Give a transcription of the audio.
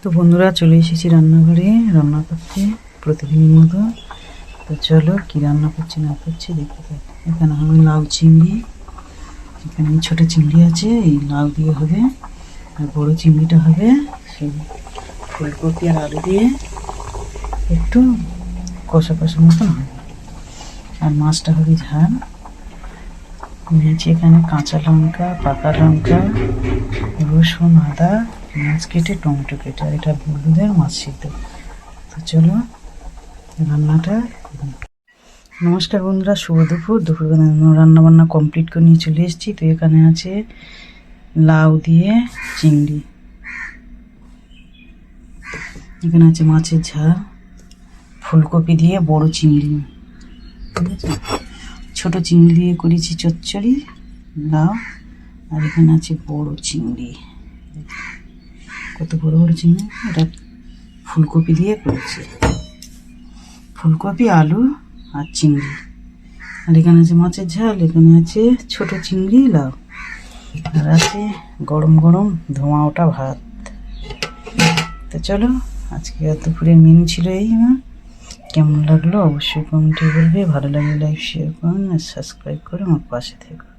তো বন্ধুরা চলে এসেছি রান্নাঘরে রান্না করতে প্রতিদিনের মতো। তো চলো কি রান্না করছি না করছি দেখতে থাকি। এখানে হবে লাউ চিংড়ি, এখানে ছোটো চিংড়ি আছে, এই লাউ দিয়ে হবে, আর বড় চিংড়িটা হবে সেই ফুলকপি আর আলু দিয়ে একটু কষা কষা মতন হবে, আর মাছটা হবে ঝাল। নিয়েছি এখানে কাঁচা লঙ্কা, পাকা লঙ্কা, রসুন, আদা, মাছ কেটে, টমেটো কেটে, আর এটা হলুদের মাছ সিদ্ধ। তো চলো রান্নাটা। নমস্কার বন্ধুরা, শুভ দুপুর রান্নাবান্না কমপ্লিট করে নিয়ে চলে এসেছি। তো এখানে আছে লাউ দিয়ে চিংড়ি, এখানে আছে মাছের ঝাল, ফুলকপি দিয়ে বড় চিংড়ি, ঠিক আছে, ছোটো চিংড়ি দিয়ে করেছি চচ্চড়ি লাউ, আর এখানে আছে বড় চিংড়ি, কত বড় বড় চিংড়ি। এটা ফুলকপি দিয়ে করেছি, ফুলকপি, আলু আর চিংড়ি। আর এখানে আছে মাছের ঝাল, এখানে আছে ছোটো চিংড়ি, লাউ, আর আছে গরম গরম ধোঁয়া ওঠা ভাত। তো চলো আজকে দুপুরের মেনু ছিল এই। কেমন লাগলো অবশ্যই কমেন্টে বলবে, ভালো লাগলে লাইক শেয়ার করুন আর সাবস্ক্রাইব করে আমার পাশে থেকো।